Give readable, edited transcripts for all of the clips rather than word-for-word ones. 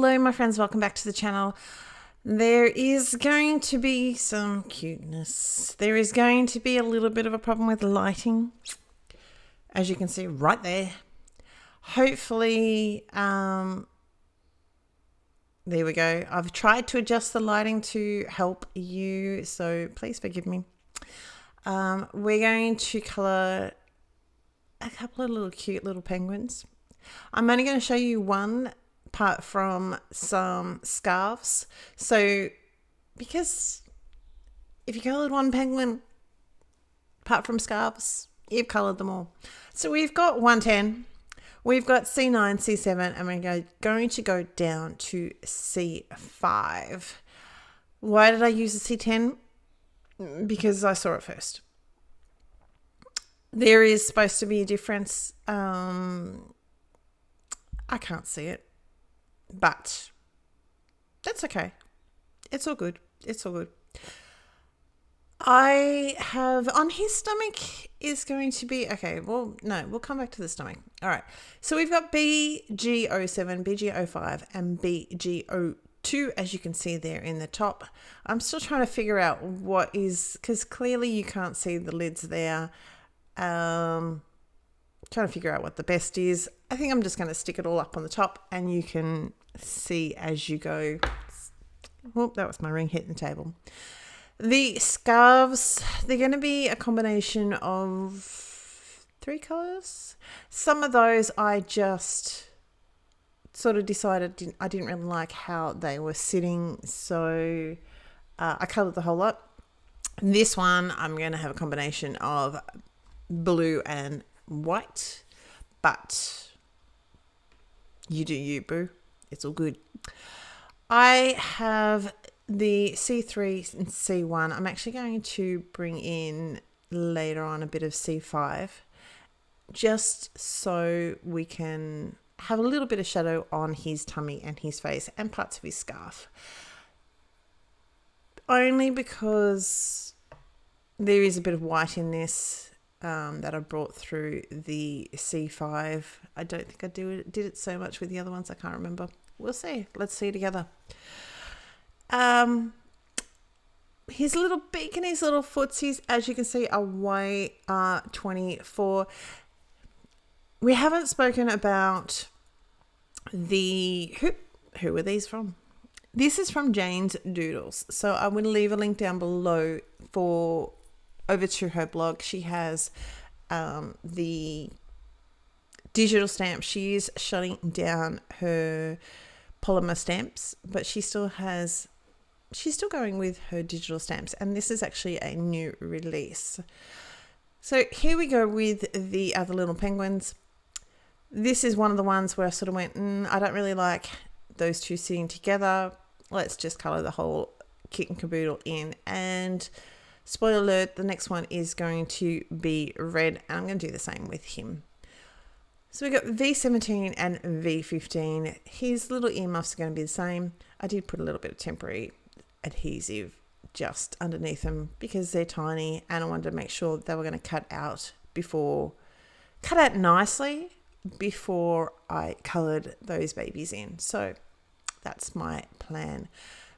Hello my friends, welcome back to the channel. There is going to be some cuteness. There is going to be a little bit of a problem with lighting, as you can see right there. Hopefully, there we go. I've tried to adjust the lighting to help you, so please forgive me. We're going to colour a couple of little cute little penguins. I'm only going to show you one apart from some scarves. So, because if you coloured one penguin, apart from scarves, you've coloured them all. So we've got 110, we've got C9, C7, and we're going to go down to C5. Why did I use the C10? Because I saw it first. There is supposed to be a difference. I can't see it. But that's okay. It's all good. It's all good. I have on his stomach is going to be okay. Well, no, we'll come back to the stomach. All right. So we've got BG07, BG05, and BG02, as you can see there in the top. I'm still trying to figure out what is, because clearly you can't see the lids there. Trying to figure out what the best is. I think I'm just going to stick it all up on the top and you can see as you go. Oh, that was my ring hitting the table. The scarves, they're going to be a combination of 3 colours. Some of those I just sort of decided I didn't really like how they were sitting, so I coloured the whole lot. This one I'm going to have a combination of blue and white, but you do you, boo. It's all good. I have the C3 and C1. I'm actually going to bring in later on a bit of C5 just so we can have a little bit of shadow on his tummy and his face and parts of his scarf. Only because there is a bit of white in this that I brought through the C5. I don't think I did it so much with the other ones. I can't remember. We'll see. Let's see together. His little beak and his little footsies, as you can see, are YR24. We haven't spoken about the... Who are these from? This is from Jane's Doodles. So I will leave a link down below for... over to her blog. She has the digital stamp. She is shutting down her polymer stamps, but she's still going with her digital stamps, and this is actually a new release. So here we go with the other little penguins. This is one of the ones where I sort of went, I don't really like those two sitting together. Let's just colour the whole kit and caboodle in. And spoiler alert, the next one is going to be red, and I'm going to do the same with him. So we've got V17 and V15. His little earmuffs are going to be the same. I did put a little bit of temporary adhesive just underneath them because they're tiny, and I wanted to make sure they were going to cut out nicely before I coloured those babies in. So that's my plan.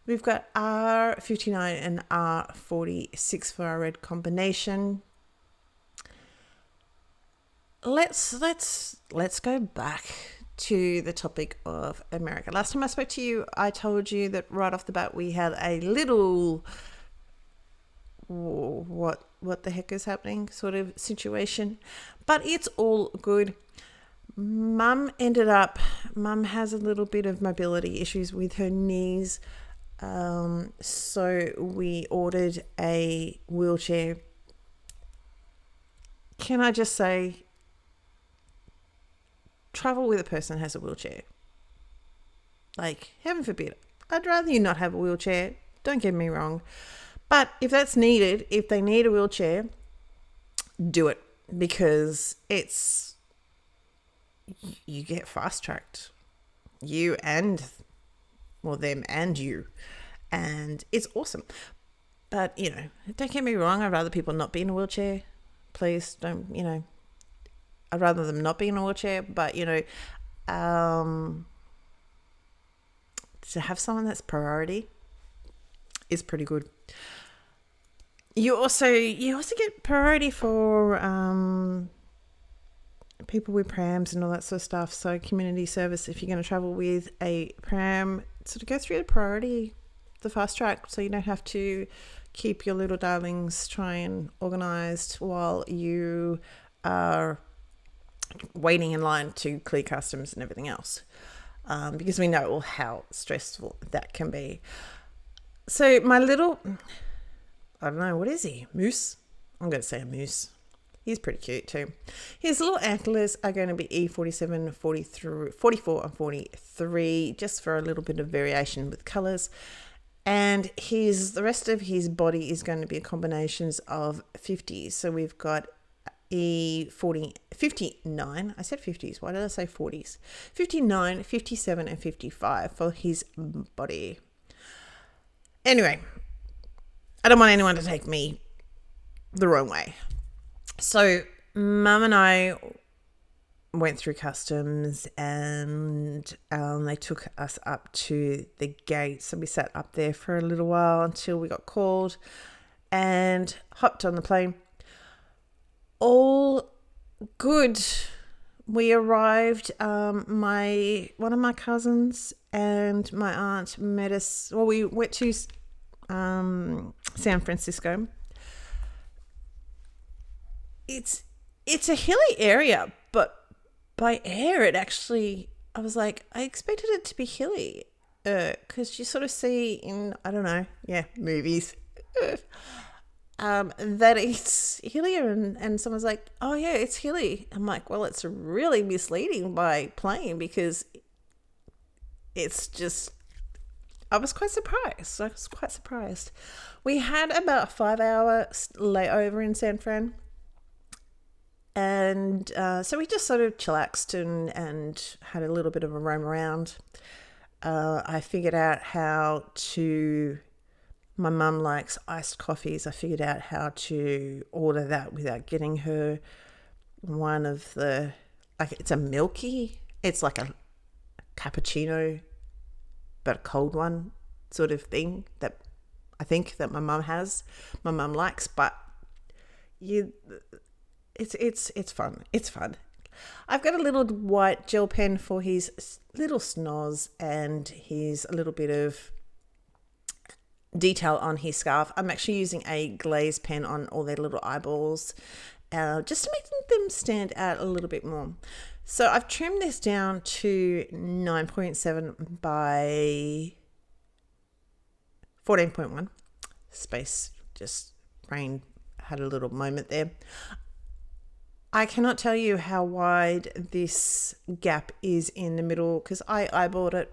We've got R59 and R46 for our red combination. Let's go back to the topic of America. Last time I spoke to you, I told you that right off the bat we had a little what the heck is happening sort of situation, but it's all good. Mum has a little bit of mobility issues with her knees. So we ordered a wheelchair. Can I just say, travel with a person who has a wheelchair. Like, heaven forbid. I'd rather you not have a wheelchair. Don't get me wrong. But if that's needed, if they need a wheelchair, do it. Because you get fast-tracked. You and... well, them and you, and it's awesome. But don't get me wrong, I'd rather people not be in a wheelchair. Please don't, I'd rather them not be in a wheelchair, but to have someone that's priority is pretty good. You also get priority for people with prams and all that sort of stuff. So community service, if you're going to travel with a pram, sort of go through the fast track, so you don't have to keep your little darlings trying organised while you are waiting in line to clear customs and everything else, because we know how stressful that can be. So my little, I don't know, what is he? Moose? I'm going to say a moose. He's pretty cute too. His little antlers are going to be E47, 44 and 43, just for a little bit of variation with colours. And the rest of his body is going to be combinations of 50s. So we've got E40, 59. I said 50s. Why did I say 40s? 59, 57 and 55 for his body. Anyway, I don't want anyone to take me the wrong way. So Mum and I went through customs, and they took us up to the gate. So we sat up there for a little while until we got called and hopped on the plane. All good. We arrived. One of my cousins and my aunt met us. Well, we went to San Francisco. It's a hilly area, but by air it actually, I was like, I expected it to be hilly, because you sort of see in, I don't know, movies, that it's hillier, and someone's like, oh yeah, it's hilly. I'm like, well, it's really misleading by plane, because it's just, I was quite surprised. We had about a 5-hour layover in San Fran. And so we just sort of chillaxed and had a little bit of a roam around. I figured out my mum likes iced coffees. I figured out how to order that without getting her one of the, it's a milky, it's like a cappuccino, but a cold one sort of thing that I think that my mum likes, but it's fun. It's fun. I've got a little white gel pen for his little snoz and his little bit of detail on his scarf. I'm actually using a glaze pen on all their little eyeballs, just to make them stand out a little bit more. So I've trimmed this down to 9.7 by 14.1. Space, just brain had a little moment there. I cannot tell you how wide this gap is in the middle, because I eyeballed it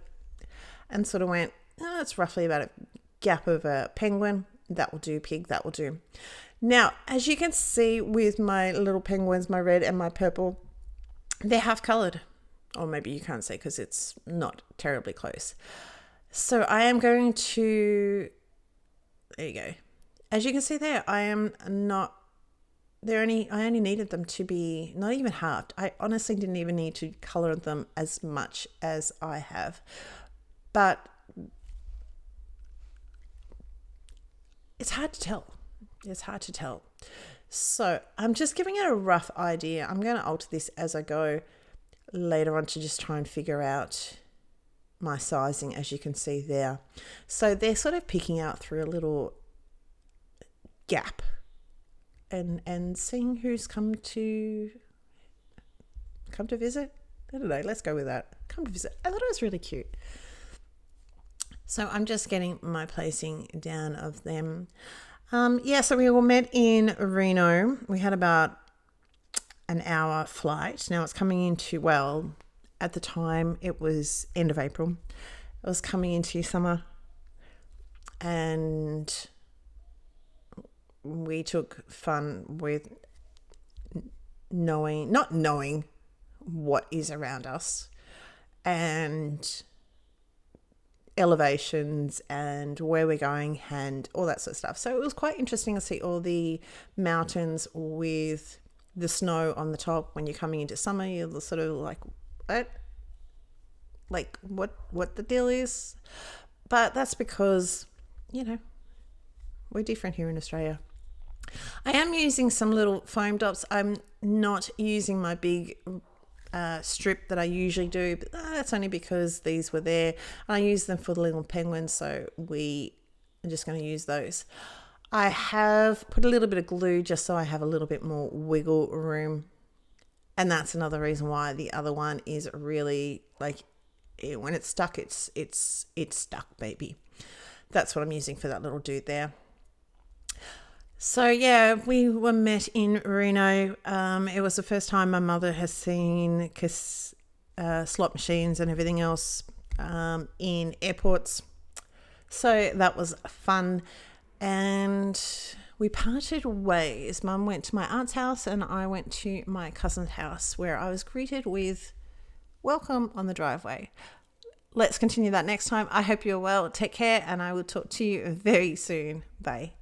and sort of went, it's roughly about a gap of a penguin. That will do, pig, that will do. Now, as you can see with my little penguins, my red and my purple, they're half coloured. Or maybe you can't see because it's not terribly close. So I am going to, there you go. As you can see there, I only needed them to be not even halved. I honestly didn't even need to colour them as much as I have. But it's hard to tell. So I'm just giving it a rough idea. I'm going to alter this as I go later on to just try and figure out my sizing, as you can see there. So they're sort of picking out through a little gap. And seeing who's come to visit. I don't know, let's go with that. Come to visit. I thought it was really cute. So I'm just getting my placing down of them. So we all met in Reno. We had about an hour flight. Now it's coming into, well, at the time it was end of April. It was coming into summer, and we took fun with not knowing what is around us, and elevations and where we're going and all that sort of stuff. So it was quite interesting to see all the mountains with the snow on the top. When you're coming into summer, you're sort of like, what? like what the deal is. But that's because, we're different here in Australia. I am using some little foam dots. I'm not using my big strip that I usually do, but that's only because these were there. I use them for the little penguins, so we are just going to use those. I have put a little bit of glue just so I have a little bit more wiggle room, and that's another reason why the other one is really like, when it's stuck, it's stuck, baby. That's what I'm using for that little dude there. So yeah, we were met in Reno. It was the first time my mother has seen slot machines and everything else in airports. So that was fun. And we parted ways. Mum went to my aunt's house and I went to my cousin's house, where I was greeted with welcome on the driveway. Let's continue that next time. I hope you're well. Take care, and I will talk to you very soon. Bye.